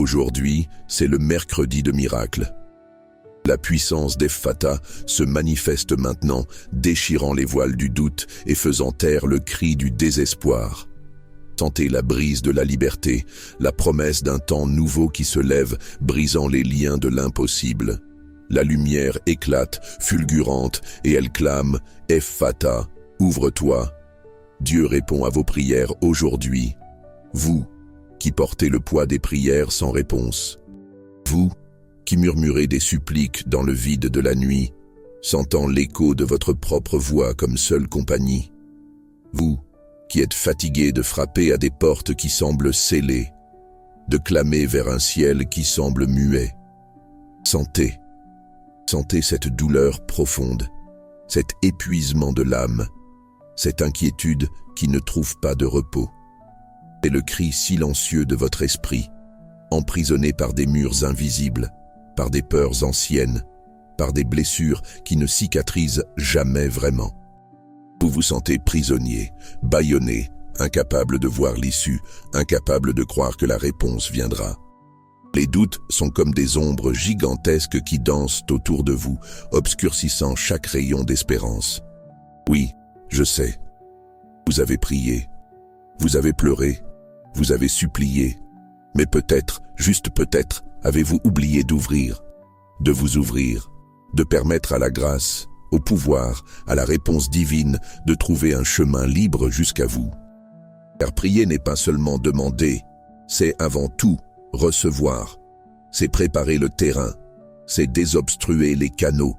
Aujourd'hui, c'est le mercredi de miracle. La puissance d'Epphata se manifeste maintenant, déchirant les voiles du doute et faisant taire le cri du désespoir. Sentez la brise de la liberté, la promesse d'un temps nouveau qui se lève, brisant les liens de l'impossible. La lumière éclate, fulgurante, et elle clame « Epphata, ouvre-toi ». Dieu répond à vos prières aujourd'hui. Vous, qui portez le poids des prières sans réponse. Vous, qui murmurez des suppliques dans le vide de la nuit, sentant l'écho de votre propre voix comme seule compagnie. Vous, qui êtes fatigué de frapper à des portes qui semblent scellées, de clamer vers un ciel qui semble muet. Sentez cette douleur profonde, cet épuisement de l'âme, cette inquiétude qui ne trouve pas de repos. C'est le cri silencieux de votre esprit, emprisonné par des murs invisibles, par des peurs anciennes, par des blessures qui ne cicatrisent jamais vraiment. Vous vous sentez prisonnier, bâillonné, incapable de voir l'issue, incapable de croire que la réponse viendra. Les doutes sont comme des ombres gigantesques qui dansent autour de vous, obscurcissant chaque rayon d'espérance. Oui, je sais. Vous avez prié, vous avez pleuré, vous avez supplié, mais peut-être, juste peut-être, avez-vous oublié d'ouvrir, de vous ouvrir, de permettre à la grâce, au pouvoir, à la réponse divine de trouver un chemin libre jusqu'à vous. Car prier n'est pas seulement demander, c'est avant tout recevoir, c'est préparer le terrain, c'est désobstruer les canaux,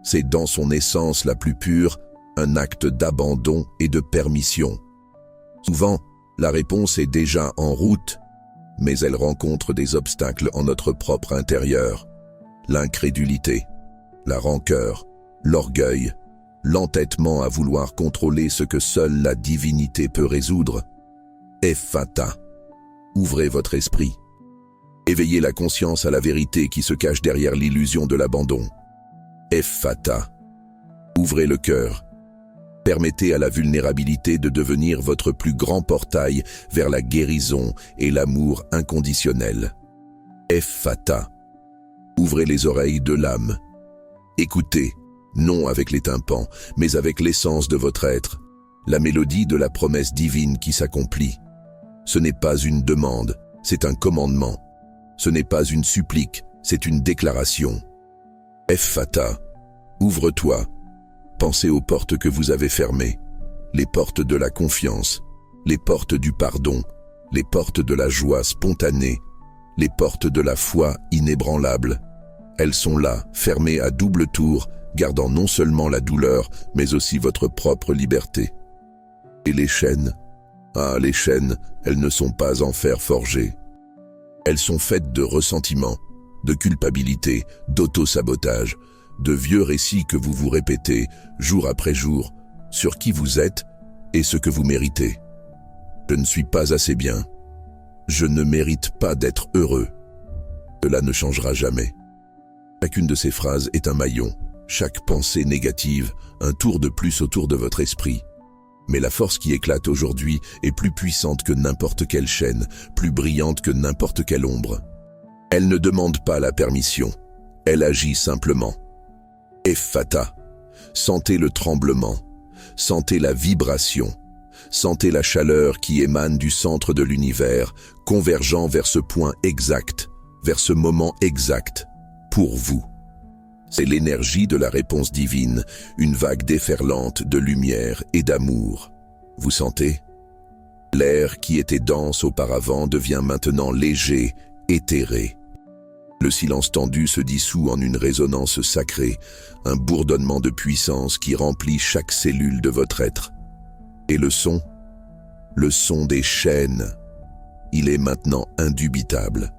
c'est dans son essence la plus pure, un acte d'abandon et de permission. Souvent, la réponse est déjà en route, mais elle rencontre des obstacles en notre propre intérieur. L'incrédulité, la rancœur, l'orgueil, l'entêtement à vouloir contrôler ce que seule la divinité peut résoudre. Epphata, ouvrez votre esprit. Éveillez la conscience à la vérité qui se cache derrière l'illusion de l'abandon. Epphata, ouvrez le cœur. Permettez à la vulnérabilité de devenir votre plus grand portail vers la guérison et l'amour inconditionnel. Epphata, ouvrez les oreilles de l'âme. Écoutez, non avec les tympans, mais avec l'essence de votre être, la mélodie de la promesse divine qui s'accomplit. Ce n'est pas une demande, c'est un commandement. Ce n'est pas une supplique, c'est une déclaration. Epphata, ouvre-toi. Pensez aux portes que vous avez fermées, les portes de la confiance, les portes du pardon, les portes de la joie spontanée, les portes de la foi inébranlable. Elles sont là, fermées à double tour, gardant non seulement la douleur, mais aussi votre propre liberté. Et les chaînes? Ah, les chaînes, elles ne sont pas en fer forgé. Elles sont faites de ressentiment, de culpabilité, d'auto-sabotage, de vieux récits que vous vous répétez, jour après jour, sur qui vous êtes et ce que vous méritez. Je ne suis pas assez bien. Je ne mérite pas d'être heureux. Cela ne changera jamais. Chacune de ces phrases est un maillon, chaque pensée négative, un tour de plus autour de votre esprit. Mais la force qui éclate aujourd'hui est plus puissante que n'importe quelle chaîne, plus brillante que n'importe quelle ombre. Elle ne demande pas la permission, elle agit simplement. Epphata, sentez le tremblement, sentez la vibration, sentez la chaleur qui émane du centre de l'univers, convergeant vers ce point exact, vers ce moment exact, pour vous. C'est l'énergie de la réponse divine, une vague déferlante de lumière et d'amour. Vous sentez? L'air qui était dense auparavant devient maintenant léger, éthéré. Le silence tendu se dissout en une résonance sacrée, un bourdonnement de puissance qui remplit chaque cellule de votre être. Et le son des chaînes, il est maintenant indubitable.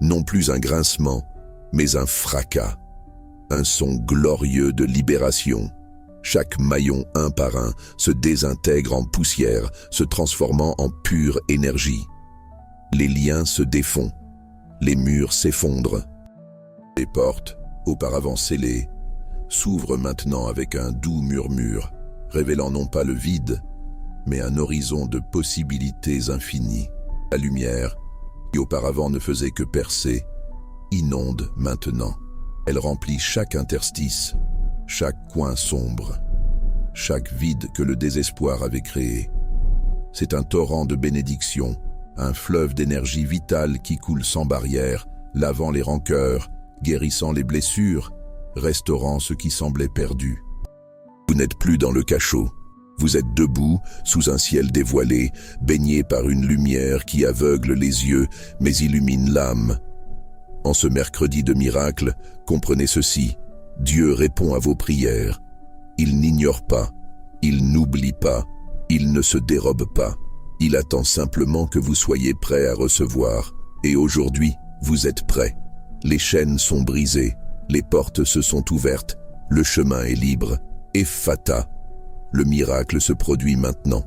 Non plus un grincement, mais un fracas. Un son glorieux de libération. Chaque maillon un par un se désintègre en poussière, se transformant en pure énergie. Les liens se défont, les murs s'effondrent. Les portes, auparavant scellées, s'ouvrent maintenant avec un doux murmure, révélant non pas le vide, mais un horizon de possibilités infinies. La lumière, qui auparavant ne faisait que percer, inonde maintenant. Elle remplit chaque interstice, chaque coin sombre, chaque vide que le désespoir avait créé. C'est un torrent de bénédiction, un fleuve d'énergie vitale qui coule sans barrière, lavant les rancœurs, guérissant les blessures, restaurant ce qui semblait perdu. Vous n'êtes plus dans le cachot. Vous êtes debout, sous un ciel dévoilé, baigné par une lumière qui aveugle les yeux, mais illumine l'âme. En ce mercredi de miracle, comprenez ceci, Dieu répond à vos prières. Il n'ignore pas, il n'oublie pas, il ne se dérobe pas. Il attend simplement que vous soyez prêts à recevoir. Et aujourd'hui, vous êtes prêts. Les chaînes sont brisées, les portes se sont ouvertes, le chemin est libre. Ephphatha, le miracle se produit maintenant.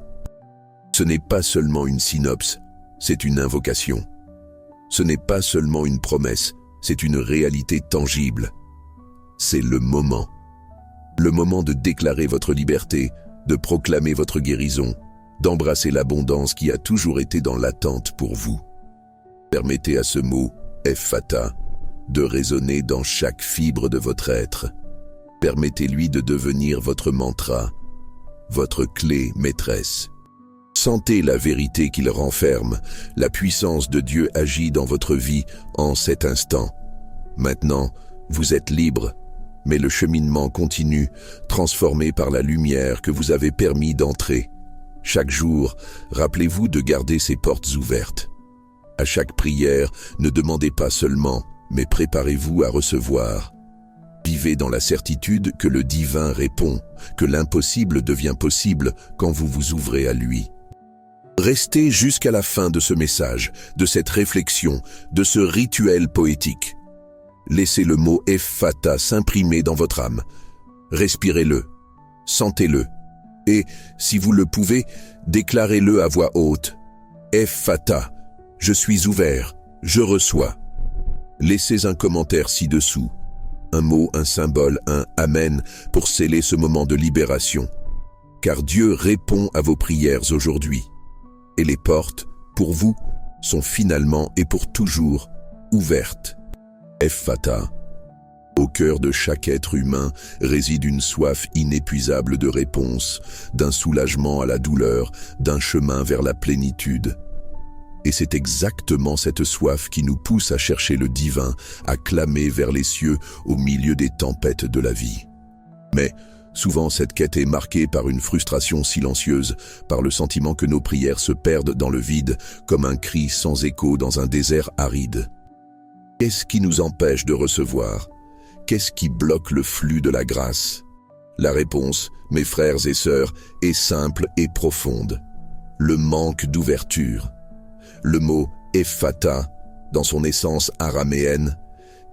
Ce n'est pas seulement une synopse, c'est une invocation. Ce n'est pas seulement une promesse, c'est une réalité tangible. C'est le moment. Le moment de déclarer votre liberté, de proclamer votre guérison, d'embrasser l'abondance qui a toujours été dans l'attente pour vous. Permettez à ce mot, Ephphatha, de résonner dans chaque fibre de votre être. Permettez-lui de devenir votre mantra, votre clé maîtresse. Sentez la vérité qu'il renferme, la puissance de Dieu agit dans votre vie en cet instant. Maintenant, vous êtes libre, mais le cheminement continue, transformé par la lumière que vous avez permis d'entrer. Chaque jour, rappelez-vous de garder ces portes ouvertes. À chaque prière, ne demandez pas seulement, mais préparez-vous à recevoir. Vivez dans la certitude que le divin répond, que l'impossible devient possible quand vous vous ouvrez à lui. Restez jusqu'à la fin de ce message, de cette réflexion, de ce rituel poétique. Laissez le mot Ephphatha s'imprimer dans votre âme. Respirez-le, sentez-le, et, si vous le pouvez, déclarez-le à voix haute. Ephphatha, je suis ouvert, je reçois. Laissez un commentaire ci-dessous. Un mot, un symbole, un « Amen » pour sceller ce moment de libération. Car Dieu répond à vos prières aujourd'hui. Et les portes, pour vous, sont finalement et pour toujours ouvertes. Ephphatha. Au cœur de chaque être humain réside une soif inépuisable de réponse, d'un soulagement à la douleur, d'un chemin vers la plénitude. Et c'est exactement cette soif qui nous pousse à chercher le divin, à clamer vers les cieux au milieu des tempêtes de la vie. Mais souvent cette quête est marquée par une frustration silencieuse, par le sentiment que nos prières se perdent dans le vide, comme un cri sans écho dans un désert aride. Qu'est-ce qui nous empêche de recevoir? Qu'est-ce qui bloque le flux de la grâce? La réponse, mes frères et sœurs, est simple et profonde. Le manque d'ouverture. Le mot « Ephphatha », dans son essence araméenne,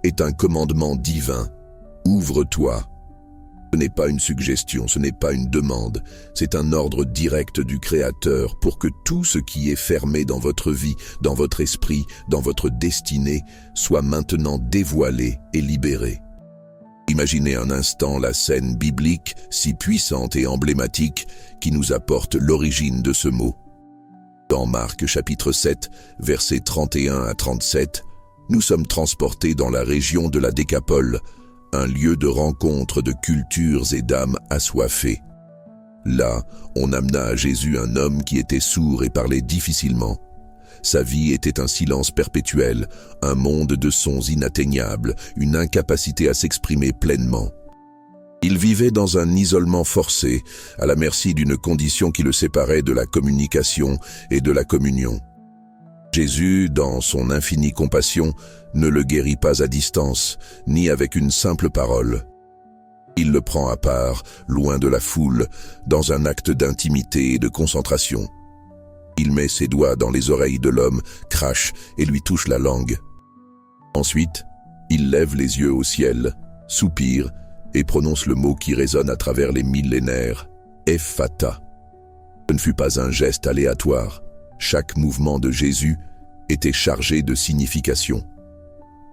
est un commandement divin. Ouvre-toi. Ce n'est pas une suggestion, ce n'est pas une demande, c'est un ordre direct du Créateur pour que tout ce qui est fermé dans votre vie, dans votre esprit, dans votre destinée, soit maintenant dévoilé et libéré. Imaginez un instant la scène biblique, si puissante et emblématique, qui nous apporte l'origine de ce mot. Dans Marc chapitre 7, versets 31 à 37, nous sommes transportés dans la région de la Décapole, un lieu de rencontre de cultures et d'âmes assoiffées. Là, on amena à Jésus un homme qui était sourd et parlait difficilement. Sa vie était un silence perpétuel, un monde de sons inatteignables, une incapacité à s'exprimer pleinement. Il vivait dans un isolement forcé, à la merci d'une condition qui le séparait de la communication et de la communion. Jésus, dans son infinie compassion, ne le guérit pas à distance, ni avec une simple parole. Il le prend à part, loin de la foule, dans un acte d'intimité et de concentration. Il met ses doigts dans les oreilles de l'homme, crache et lui touche la langue. Ensuite, il lève les yeux au ciel, soupire et prononce le mot qui résonne à travers les millénaires, Ephphatha. Ce ne fut pas un geste aléatoire. Chaque mouvement de Jésus était chargé de signification.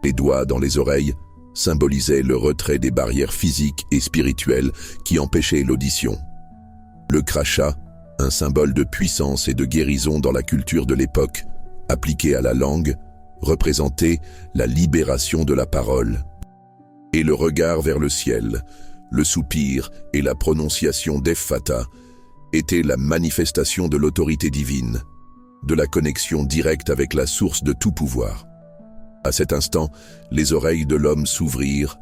Les doigts dans les oreilles symbolisaient le retrait des barrières physiques et spirituelles qui empêchaient l'audition. Le crachat, un symbole de puissance et de guérison dans la culture de l'époque, appliqué à la langue, représentait la libération de la parole. Et le regard vers le ciel, le soupir et la prononciation d'Epphata étaient la manifestation de l'autorité divine, de la connexion directe avec la source de tout pouvoir. À cet instant, les oreilles de l'homme s'ouvrirent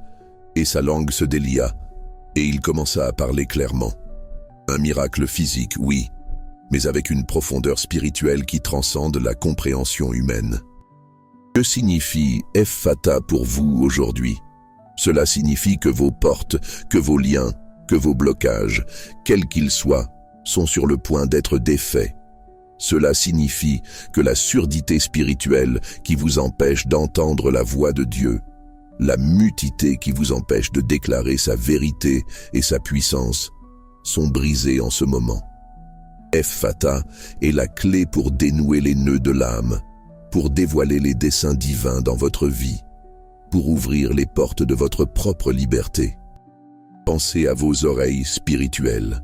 et sa langue se délia, et il commença à parler clairement. Un miracle physique, oui, mais avec une profondeur spirituelle qui transcende la compréhension humaine. Que signifie Epphata pour vous aujourd'hui? Cela signifie que vos portes, que vos liens, que vos blocages, quels qu'ils soient, sont sur le point d'être défaits. Cela signifie que la surdité spirituelle qui vous empêche d'entendre la voix de Dieu, la mutité qui vous empêche de déclarer sa vérité et sa puissance, sont brisées en ce moment. Epphata est la clé pour dénouer les nœuds de l'âme, pour dévoiler les desseins divins dans votre vie, pour ouvrir les portes de votre propre liberté. Pensez à vos oreilles spirituelles.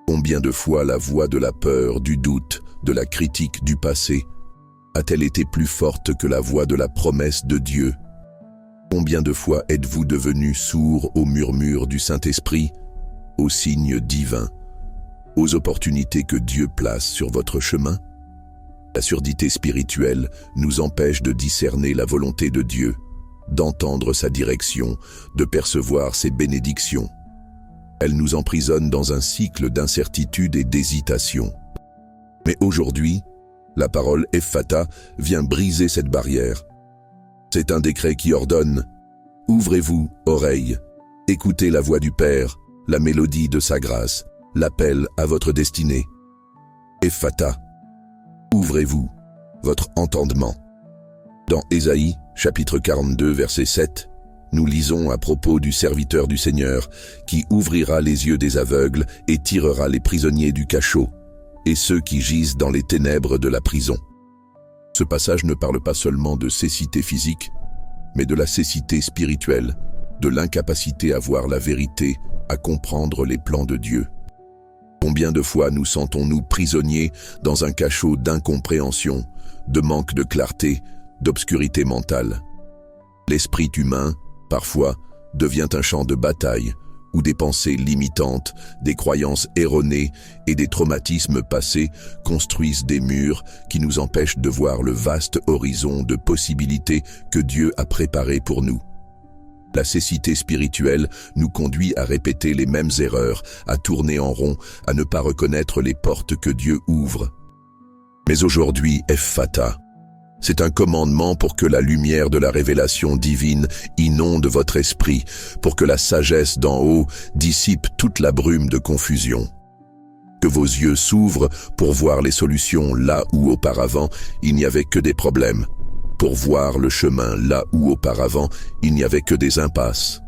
Combien de fois la voix de la peur, du doute, de la critique du passé a-t-elle été plus forte que la voix de la promesse de Dieu? Combien de fois êtes-vous devenu sourd au murmure du Saint-Esprit, aux signes divins, aux opportunités que Dieu place sur votre chemin? La surdité spirituelle nous empêche de discerner la volonté de Dieu, d'entendre sa direction, de percevoir ses bénédictions. Elle nous emprisonne dans un cycle d'incertitude et d'hésitation. Mais aujourd'hui, la parole Epphata vient briser cette barrière. C'est un décret qui ordonne « Ouvrez-vous, oreilles, écoutez la voix du Père, la mélodie de sa grâce, l'appel à votre destinée. Epphata, ouvrez-vous, votre entendement. » Dans Ésaïe, chapitre 42, verset 7, nous lisons à propos du serviteur du Seigneur qui ouvrira les yeux des aveugles et tirera les prisonniers du cachot et ceux qui gisent dans les ténèbres de la prison. Ce passage ne parle pas seulement de cécité physique, mais de la cécité spirituelle, de l'incapacité à voir la vérité, à comprendre les plans de Dieu. Combien de fois nous sentons-nous prisonniers dans un cachot d'incompréhension, de manque de clarté, d'obscurité mentale? L'esprit humain, parfois, devient un champ de bataille, où des pensées limitantes, des croyances erronées et des traumatismes passés construisent des murs qui nous empêchent de voir le vaste horizon de possibilités que Dieu a préparé pour nous. La cécité spirituelle nous conduit à répéter les mêmes erreurs, à tourner en rond, à ne pas reconnaître les portes que Dieu ouvre. Mais aujourd'hui, Epphata, c'est un commandement pour que la lumière de la révélation divine inonde votre esprit, pour que la sagesse d'en haut dissipe toute la brume de confusion. Que vos yeux s'ouvrent pour voir les solutions là où auparavant il n'y avait que des problèmes, pour voir le chemin là où auparavant il n'y avait que des impasses.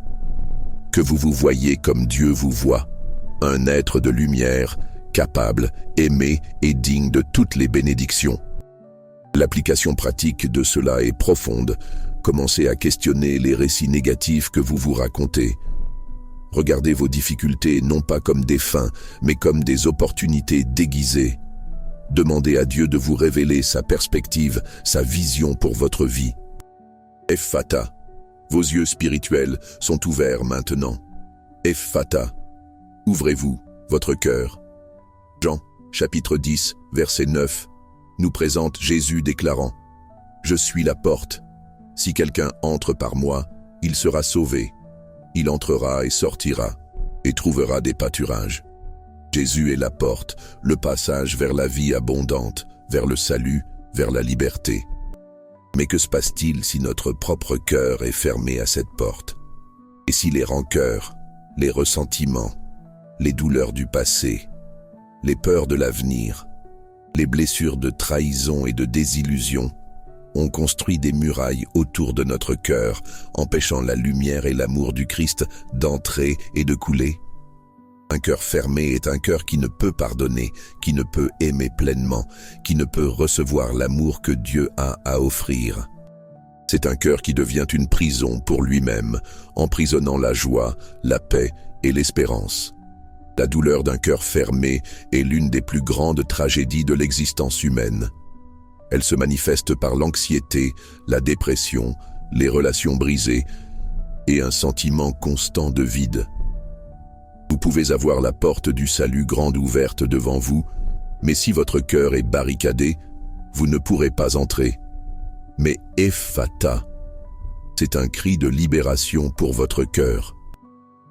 Que vous vous voyez comme Dieu vous voit, un être de lumière, capable, aimé et digne de toutes les bénédictions. L'application pratique de cela est profonde. Commencez à questionner les récits négatifs que vous vous racontez. Regardez vos difficultés non pas comme des fins, mais comme des opportunités déguisées. Demandez à Dieu de vous révéler sa perspective, sa vision pour votre vie. Epphata, vos yeux spirituels sont ouverts maintenant. Epphata, ouvrez-vous votre cœur. Jean, chapitre 10, verset 9. Nous présente Jésus déclarant « Je suis la porte. Si quelqu'un entre par moi, il sera sauvé. Il entrera et sortira, et trouvera des pâturages. » Jésus est la porte, le passage vers la vie abondante, vers le salut, vers la liberté. Mais que se passe-t-il si notre propre cœur est fermé à cette porte? Et si les rancœurs, les ressentiments, les douleurs du passé, les peurs de l'avenir, les blessures de trahison et de désillusion ont construit des murailles autour de notre cœur, empêchant la lumière et l'amour du Christ d'entrer et de couler? Un cœur fermé est un cœur qui ne peut pardonner, qui ne peut aimer pleinement, qui ne peut recevoir l'amour que Dieu a à offrir. C'est un cœur qui devient une prison pour lui-même, emprisonnant la joie, la paix et l'espérance. La douleur d'un cœur fermé est l'une des plus grandes tragédies de l'existence humaine. Elle se manifeste par l'anxiété, la dépression, les relations brisées et un sentiment constant de vide. Vous pouvez avoir la porte du salut grande ouverte devant vous, mais si votre cœur est barricadé, vous ne pourrez pas entrer. Mais Ephphatha, c'est un cri de libération pour votre cœur.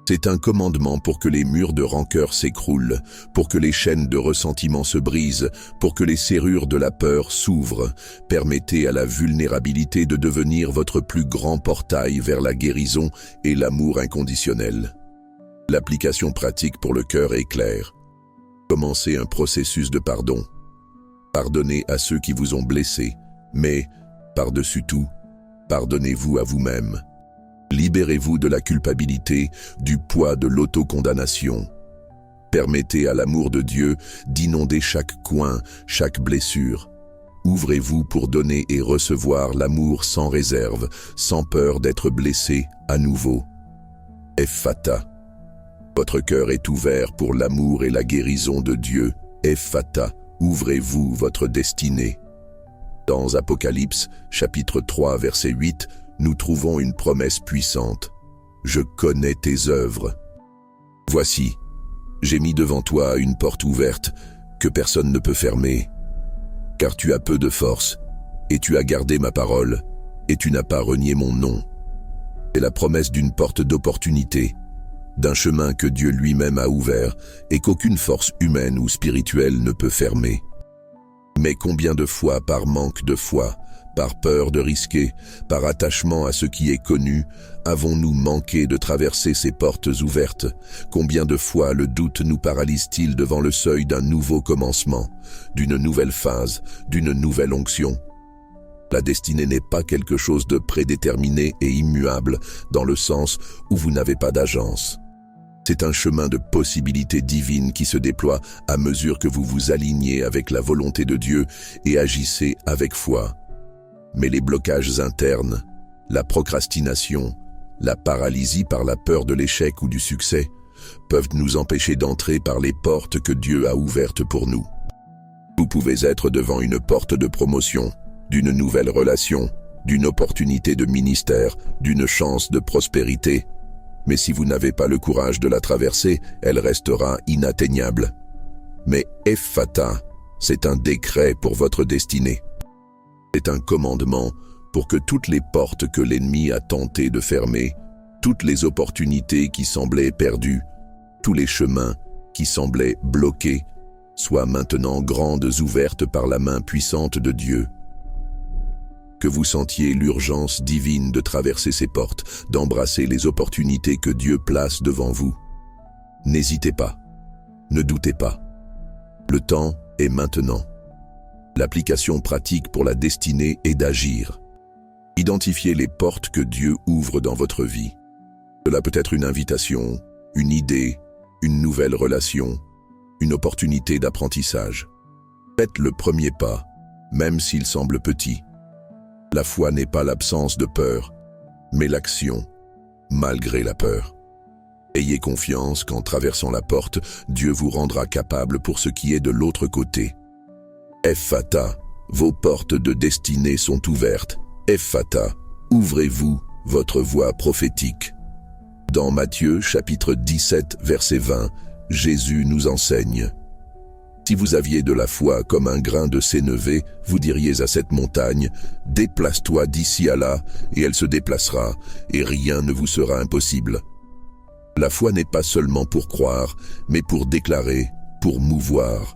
C'est un commandement pour que les murs de rancœur s'écroulent, pour que les chaînes de ressentiment se brisent, pour que les serrures de la peur s'ouvrent. Permettez à la vulnérabilité de devenir votre plus grand portail vers la guérison et l'amour inconditionnel. L'application pratique pour le cœur est claire. Commencez un processus de pardon. Pardonnez à ceux qui vous ont blessé, mais, par-dessus tout, pardonnez-vous à vous-même. Libérez-vous de la culpabilité, du poids de l'autocondamnation. Permettez à l'amour de Dieu d'inonder chaque coin, chaque blessure. Ouvrez-vous pour donner et recevoir l'amour sans réserve, sans peur d'être blessé à nouveau. Ephphatha. Votre cœur est ouvert pour l'amour et la guérison de Dieu. Ephphatha. Ouvrez-vous votre destinée. Dans Apocalypse, chapitre 3, verset 8, nous trouvons une promesse puissante. Je connais tes œuvres. Voici, j'ai mis devant toi une porte ouverte que personne ne peut fermer. Car tu as peu de force, et tu as gardé ma parole, et tu n'as pas renié mon nom. C'est la promesse d'une porte d'opportunité, d'un chemin que Dieu lui-même a ouvert et qu'aucune force humaine ou spirituelle ne peut fermer. Mais combien de fois, par manque de foi, par peur de risquer, par attachement à ce qui est connu, avons-nous manqué de traverser ces portes ouvertes? Combien de fois le doute nous paralyse-t-il devant le seuil d'un nouveau commencement, d'une nouvelle phase, d'une nouvelle onction? La destinée n'est pas quelque chose de prédéterminé et immuable, dans le sens où vous n'avez pas d'agence. C'est un chemin de possibilités divines qui se déploie à mesure que vous vous alignez avec la volonté de Dieu et agissez avec foi. Mais les blocages internes, la procrastination, la paralysie par la peur de l'échec ou du succès, peuvent nous empêcher d'entrer par les portes que Dieu a ouvertes pour nous. Vous pouvez être devant une porte de promotion, d'une nouvelle relation, d'une opportunité de ministère, d'une chance de prospérité. Mais si vous n'avez pas le courage de la traverser, elle restera inatteignable. Mais Ephphatha, c'est un décret pour votre destinée. C'est un commandement pour que toutes les portes que l'ennemi a tenté de fermer, toutes les opportunités qui semblaient perdues, tous les chemins qui semblaient bloqués, soient maintenant grandes ouvertes par la main puissante de Dieu. Que vous sentiez l'urgence divine de traverser ces portes, d'embrasser les opportunités que Dieu place devant vous. N'hésitez pas, ne doutez pas. Le temps est maintenant. L'application pratique pour la destinée est d'agir. Identifiez les portes que Dieu ouvre dans votre vie. Cela peut être une invitation, une idée, une nouvelle relation, une opportunité d'apprentissage. Faites le premier pas, même s'il semble petit. La foi n'est pas l'absence de peur, mais l'action, malgré la peur. Ayez confiance qu'en traversant la porte, Dieu vous rendra capable pour ce qui est de l'autre côté. Ephphatha, vos portes de destinée sont ouvertes. Ephphatha, ouvrez-vous votre voie prophétique. Dans Matthieu chapitre 17, verset 20, Jésus nous enseigne. Si vous aviez de la foi comme un grain de sénévé, vous diriez à cette montagne, « Déplace-toi d'ici à là, et elle se déplacera, et rien ne vous sera impossible. » La foi n'est pas seulement pour croire, mais pour déclarer, pour mouvoir.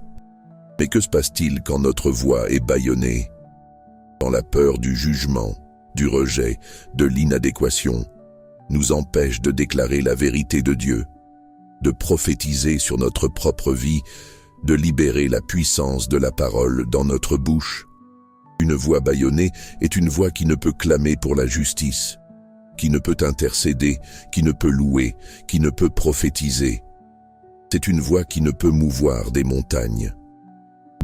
Mais que se passe-t-il quand notre voix est bâillonnée? Quand la peur du jugement, du rejet, de l'inadéquation, nous empêche de déclarer la vérité de Dieu, de prophétiser sur notre propre vie, de libérer la puissance de la parole dans notre bouche. Une voix bâillonnée est une voix qui ne peut clamer pour la justice, qui ne peut intercéder, qui ne peut louer, qui ne peut prophétiser. C'est une voix qui ne peut mouvoir des montagnes.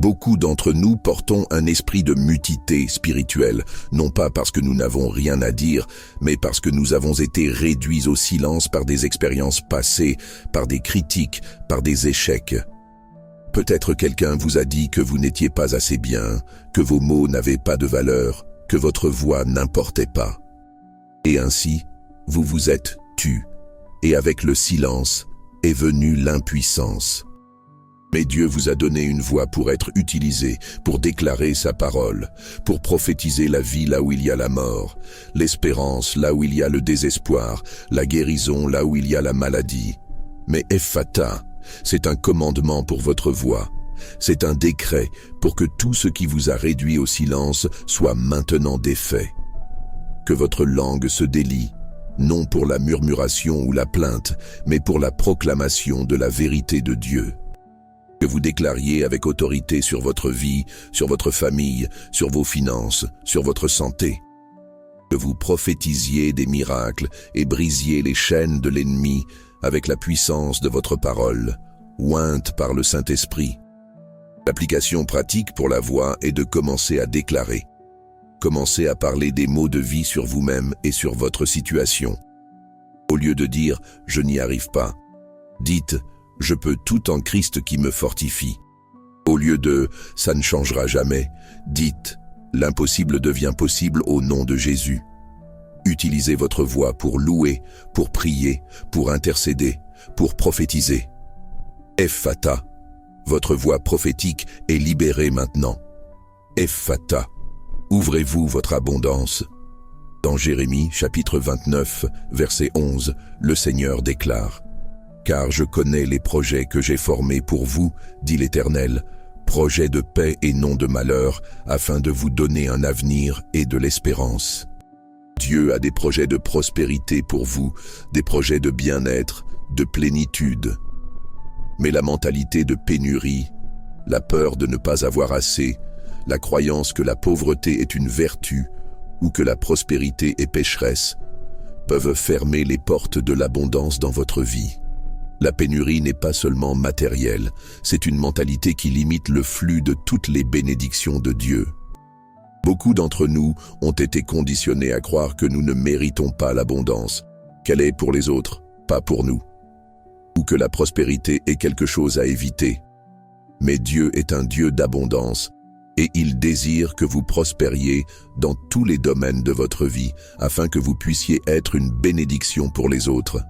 Beaucoup d'entre nous portons un esprit de mutité spirituelle, non pas parce que nous n'avons rien à dire, mais parce que nous avons été réduits au silence par des expériences passées, par des critiques, par des échecs. Peut-être quelqu'un vous a dit que vous n'étiez pas assez bien, que vos mots n'avaient pas de valeur, que votre voix n'importait pas. Et ainsi, vous vous êtes tu, et avec le silence est venue l'impuissance. Mais Dieu vous a donné une voix pour être utilisée, pour déclarer sa parole, pour prophétiser la vie là où il y a la mort, l'espérance là où il y a le désespoir, la guérison là où il y a la maladie. Mais Ephphatha, c'est un commandement pour votre voix. C'est un décret pour que tout ce qui vous a réduit au silence soit maintenant défait. Que votre langue se délie, non pour la murmuration ou la plainte, mais pour la proclamation de la vérité de Dieu. Que vous déclariez avec autorité sur votre vie, sur votre famille, sur vos finances, sur votre santé. Que vous prophétisiez des miracles et brisiez les chaînes de l'ennemi avec la puissance de votre parole, ointe par le Saint-Esprit. L'application pratique pour la voix est de commencer à déclarer. Commencez à parler des mots de vie sur vous-même et sur votre situation. Au lieu de dire « je n'y arrive pas », dites « je peux tout en Christ qui me fortifie ». Au lieu de « ça ne changera jamais », dites « l'impossible devient possible au nom de Jésus ». Utilisez votre voix pour louer, pour prier, pour intercéder, pour prophétiser. Ephphatha, votre voix prophétique est libérée maintenant. Ephphatha, ouvrez-vous votre abondance. Dans Jérémie, chapitre 29, verset 11, le Seigneur déclare « Car je connais les projets que j'ai formés pour vous, dit l'Éternel, projets de paix et non de malheur, afin de vous donner un avenir et de l'espérance. » Dieu a des projets de prospérité pour vous, des projets de bien-être, de plénitude. Mais la mentalité de pénurie, la peur de ne pas avoir assez, la croyance que la pauvreté est une vertu ou que la prospérité est pécheresse, peuvent fermer les portes de l'abondance dans votre vie. La pénurie n'est pas seulement matérielle, c'est une mentalité qui limite le flux de toutes les bénédictions de Dieu. Beaucoup d'entre nous ont été conditionnés à croire que nous ne méritons pas l'abondance, qu'elle est pour les autres, pas pour nous, ou que la prospérité est quelque chose à éviter. Mais Dieu est un Dieu d'abondance, et il désire que vous prospériez dans tous les domaines de votre vie, afin que vous puissiez être une bénédiction pour les autres.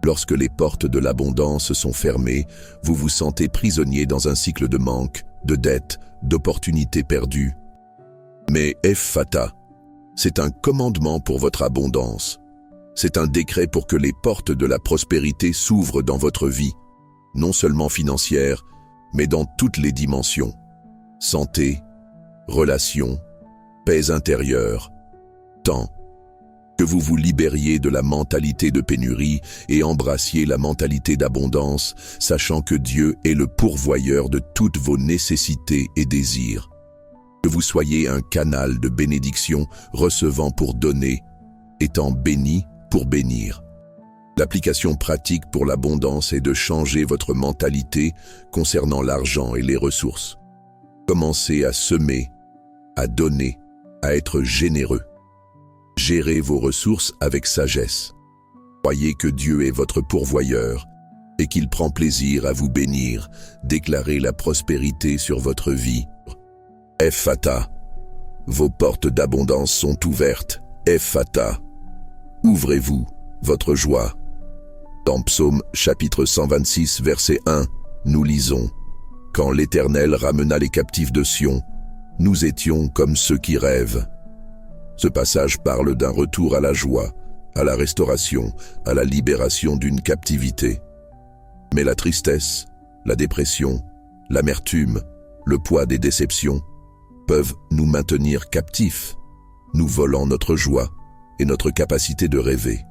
Lorsque les portes de l'abondance sont fermées, vous vous sentez prisonnier dans un cycle de manque, de dettes, d'opportunités perdues. Mais Ephphatha, c'est un commandement pour votre abondance. C'est un décret pour que les portes de la prospérité s'ouvrent dans votre vie, non seulement financière, mais dans toutes les dimensions. Santé, relations, paix intérieure, temps. Que vous vous libériez de la mentalité de pénurie et embrassiez la mentalité d'abondance, sachant que Dieu est le pourvoyeur de toutes vos nécessités et désirs. Que vous soyez un canal de bénédiction, recevant pour donner, étant béni pour bénir. L'application pratique pour l'abondance est de changer votre mentalité concernant l'argent et les ressources. Commencez à semer, à donner, à être généreux. Gérez vos ressources avec sagesse. Croyez que Dieu est votre pourvoyeur et qu'il prend plaisir à vous bénir. Déclarez la prospérité sur votre vie. Ephphatha, vos portes d'abondance sont ouvertes. Ephphatha, ouvrez-vous votre joie. Dans Psaume chapitre 126 verset 1, nous lisons « Quand l'Éternel ramena les captifs de Sion, nous étions comme ceux qui rêvent. » Ce passage parle d'un retour à la joie, à la restauration, à la libération d'une captivité. Mais la tristesse, la dépression, l'amertume, le poids des déceptions peuvent nous maintenir captifs, nous volant notre joie et notre capacité de rêver.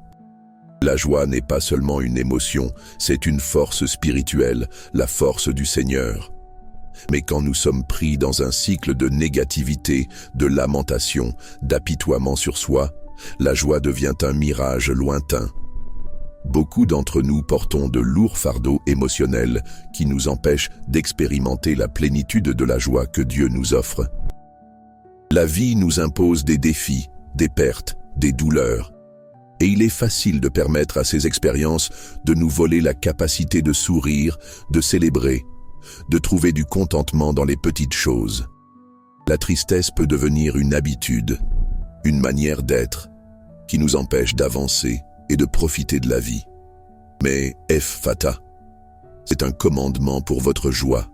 La joie n'est pas seulement une émotion, c'est une force spirituelle, la force du Seigneur. Mais quand nous sommes pris dans un cycle de négativité, de lamentation, d'apitoiement sur soi, la joie devient un mirage lointain. Beaucoup d'entre nous portons de lourds fardeaux émotionnels qui nous empêchent d'expérimenter la plénitude de la joie que Dieu nous offre. La vie nous impose des défis, des pertes, des douleurs. Et il est facile de permettre à ces expériences de nous voler la capacité de sourire, de célébrer, de trouver du contentement dans les petites choses. La tristesse peut devenir une habitude, une manière d'être, qui nous empêche d'avancer et de profiter de la vie. Mais Ephphatha, c'est un commandement pour votre joie.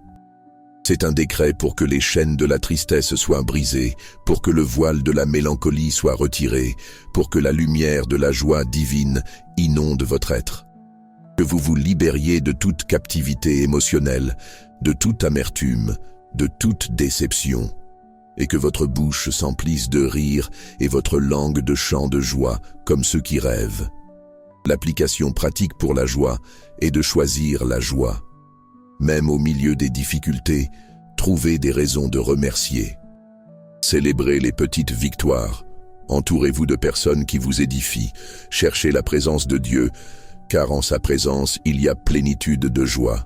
C'est un décret pour que les chaînes de la tristesse soient brisées, pour que le voile de la mélancolie soit retiré, pour que la lumière de la joie divine inonde votre être. Que vous vous libériez de toute captivité émotionnelle, de toute amertume, de toute déception, et que votre bouche s'emplisse de rire et votre langue de chants de joie comme ceux qui rêvent. L'application pratique pour la joie est de choisir la joie. Même au milieu des difficultés, trouvez des raisons de remercier. Célébrez les petites victoires. Entourez-vous de personnes qui vous édifient. Cherchez la présence de Dieu, car en sa présence, il y a plénitude de joie.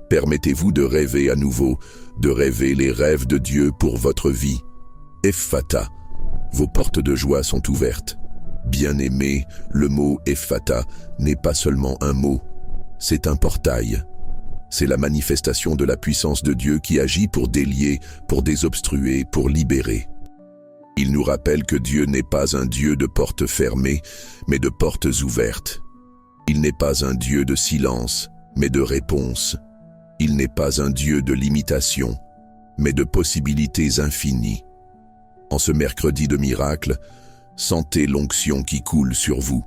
Permettez-vous de rêver à nouveau, de rêver les rêves de Dieu pour votre vie. Ephphatha, vos portes de joie sont ouvertes. Bien-aimé, le mot Ephphatha n'est pas seulement un mot, c'est un portail. C'est la manifestation de la puissance de Dieu qui agit pour délier, pour désobstruer, pour libérer. Il nous rappelle que Dieu n'est pas un Dieu de portes fermées, mais de portes ouvertes. Il n'est pas un Dieu de silence, mais de réponse. Il n'est pas un Dieu de limitation, mais de possibilités infinies. En ce mercredi de miracle, sentez l'onction qui coule sur vous.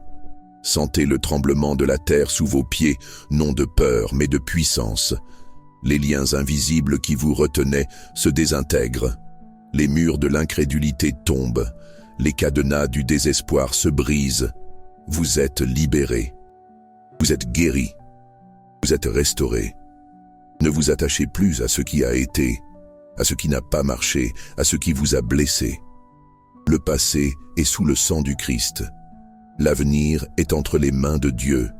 Sentez le tremblement de la terre sous vos pieds, non de peur, mais de puissance. Les liens invisibles qui vous retenaient se désintègrent. Les murs de l'incrédulité tombent. Les cadenas du désespoir se brisent. Vous êtes libérés. Vous êtes guéris. Vous êtes restaurés. Ne vous attachez plus à ce qui a été, à ce qui n'a pas marché, à ce qui vous a blessé. Le passé est sous le sang du Christ. L'avenir est entre les mains de Dieu.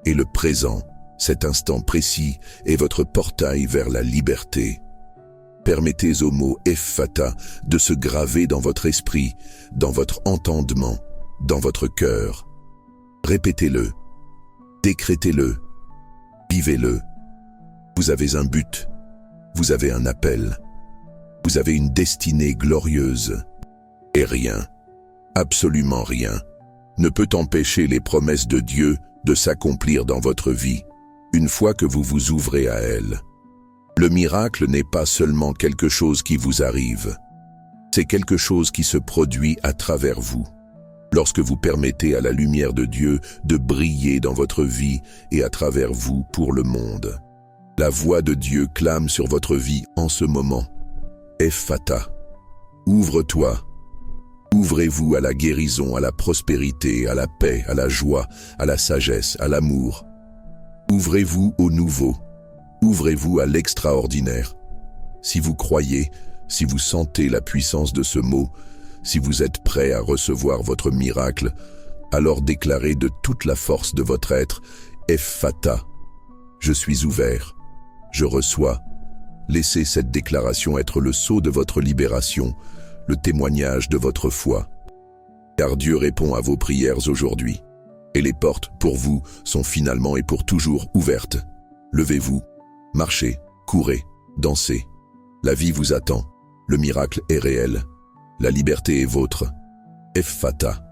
Et le présent, cet instant précis, est votre portail vers la liberté. Permettez au mot Ephphatha de se graver dans votre esprit, dans votre entendement, dans votre cœur. Répétez-le, décrétez-le, vivez-le. Vous avez un but, vous avez un appel, vous avez une destinée glorieuse. Et rien, absolument rien, ne peut empêcher les promesses de Dieu de s'accomplir dans votre vie, une fois que vous vous ouvrez à elles. Le miracle n'est pas seulement quelque chose qui vous arrive, c'est quelque chose qui se produit à travers vous. Lorsque vous permettez à la lumière de Dieu de briller dans votre vie et à travers vous pour le monde. La voix de Dieu clame sur votre vie en ce moment. Ephphatha, ouvre-toi. Ouvrez-vous à la guérison, à la prospérité, à la paix, à la joie, à la sagesse, à l'amour. Ouvrez-vous au nouveau. Ouvrez-vous à l'extraordinaire. Si vous croyez, si vous sentez la puissance de ce mot, si vous êtes prêt à recevoir votre miracle, alors déclarez de toute la force de votre être, Ephphatha, je suis ouvert, je reçois. Laissez cette déclaration être le sceau de votre libération, le témoignage de votre foi. Car Dieu répond à vos prières aujourd'hui, et les portes pour vous sont finalement et pour toujours ouvertes. Levez-vous, marchez, courez, dansez. La vie vous attend, le miracle est réel, la liberté est vôtre. Ephphatha.